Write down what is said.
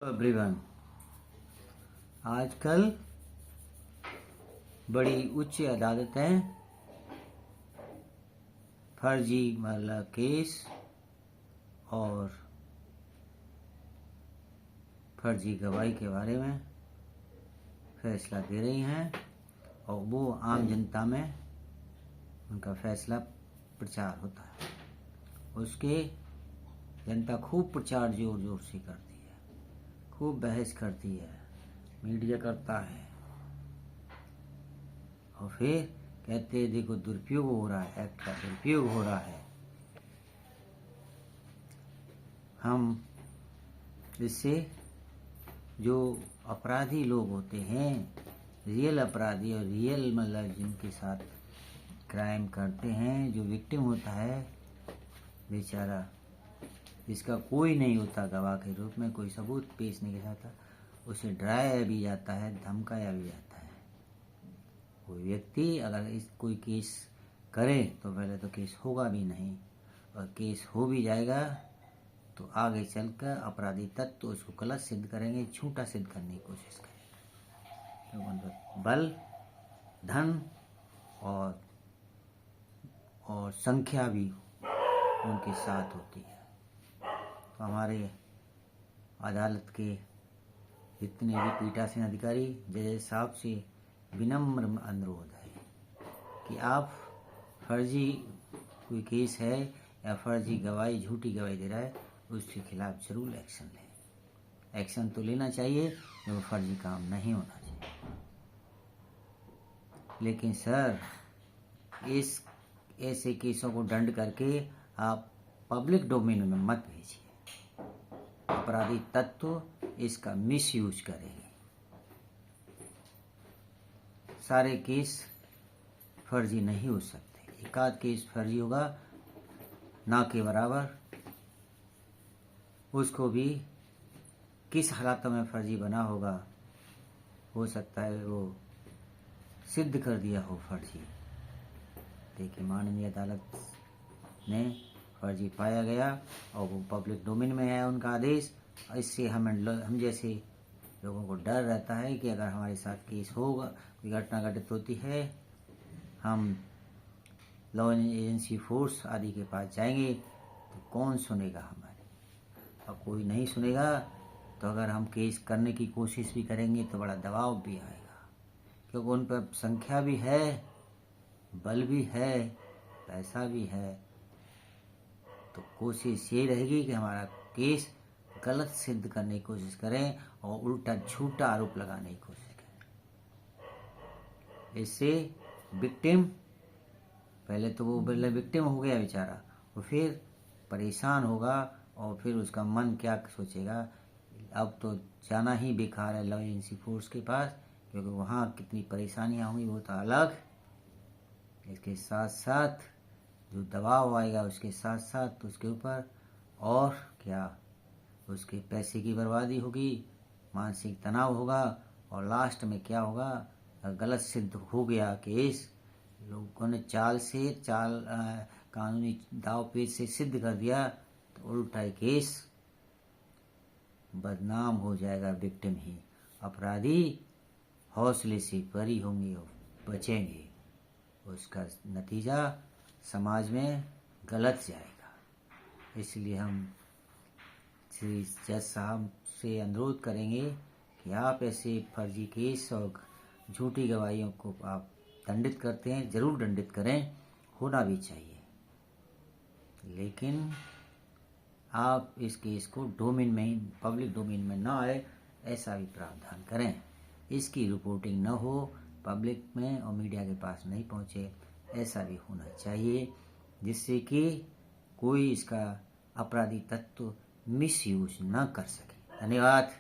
Everyone, आजकल बड़ी उच्च अदालतें फर्जी मामला केस और फर्जी गवाही के बारे में फैसला दे रही हैं और वो आम जनता में उनका फैसला प्रचार होता है। उसके जनता खूब प्रचार जोर जोर से करती है, खूब बहस करती है, मीडिया करता है और फिर कहते हैं देखो दुरुपयोग हो रहा है, एक्ट का दुरुपयोग हो रहा है। हम इससे जो अपराधी लोग होते हैं, रियल अपराधी और रियल मतलब जिनके साथ क्राइम करते हैं, जो विक्टिम होता है बेचारा, जिसका कोई नहीं होता गवाह के रूप में, कोई सबूत पेश नहीं करता, उसे डराया भी जाता है, धमकाया भी जाता है। कोई व्यक्ति अगर कोई केस करे तो पहले तो केस होगा भी नहीं, और केस हो भी जाएगा तो आगे चलकर अपराधी तत्व उसको गलत सिद्ध करेंगे, झूठा सिद्ध करने की कोशिश करेंगे। तो मतलब बल, धन और संख्या भी उनके साथ होती है। तो हमारे अदालत के जितने भी पीठासीन अधिकारी जज साहब से विनम्र अनुरोध है कि आप फर्जी कोई केस है या फर्जी गवाही, झूठी गवाही दे रहा है, उसके खिलाफ जरूर एक्शन लें। एक्शन तो लेना चाहिए, जो फर्जी काम नहीं होना चाहिए। लेकिन सर, इस ऐसे केसों को दंड करके आप पब्लिक डोमेन में मत भेजिए। अपराधी तत्व इसका मिसयूज करेंगे। सारे केस फर्जी नहीं हो सकते, एकाध केस फर्जी होगा ना के बराबर। उसको भी किस हालातों में फर्जी बना होगा, हो सकता है वो सिद्ध कर दिया हो फर्जी। देखिए, माननीय अदालत ने फर्जी पाया गया और वो पब्लिक डोमेन में है उनका आदेश। इससे हम जैसे लोगों को डर रहता है कि अगर हमारे साथ केस होगा, कोई घटना घटित होती है, हम लॉ एजेंसी फोर्स आदि के पास जाएंगे तो कौन सुनेगा हमारी। और कोई नहीं सुनेगा तो अगर हम केस करने की कोशिश भी करेंगे तो बड़ा दबाव भी आएगा, क्योंकि उन पर संख्या भी है, बल भी है, पैसा भी है। तो कोशिश ये रहेगी कि हमारा केस गलत सिद्ध करने की कोशिश करें और उल्टा झूठा आरोप लगाने की कोशिश करें। इससे विक्टिम, पहले तो वो विक्टिम हो गया बेचारा, वो फिर परेशान होगा और फिर उसका मन क्या सोचेगा, अब तो जाना ही बेकार है लॉ एजेंसी फोर्स के पास, क्योंकि वहाँ कितनी परेशानियाँ होंगी वो तो अलग। इसके साथ साथ जो दबाव आएगा उसके साथ साथ उसके ऊपर और क्या, उसके पैसे की बर्बादी होगी, मानसिक तनाव होगा, और लास्ट में क्या होगा, गलत सिद्ध हो गया केस, लोगों ने कानूनी दावपेच से सिद्ध कर दिया, तो उल्टा केस बदनाम हो जाएगा विक्टिम ही। अपराधी हौसले से बरी होंगे और बचेंगे, उसका नतीजा समाज में गलत जाएगा। इसलिए हम श्री जज साहब से अनुरोध करेंगे कि आप ऐसे फर्जी केस और झूठी गवाहियों को आप दंडित करते हैं, जरूर दंडित करें, होना भी चाहिए। लेकिन आप इस केस को डोमेन में ही, पब्लिक डोमेन में ना आए, ऐसा भी प्रावधान करें। इसकी रिपोर्टिंग न हो, पब्लिक में और मीडिया के पास नहीं पहुंचे, ऐसा भी होना चाहिए, जिससे कि कोई इसका अपराधी तत्व मिसयूज न कर सके। धन्यवाद।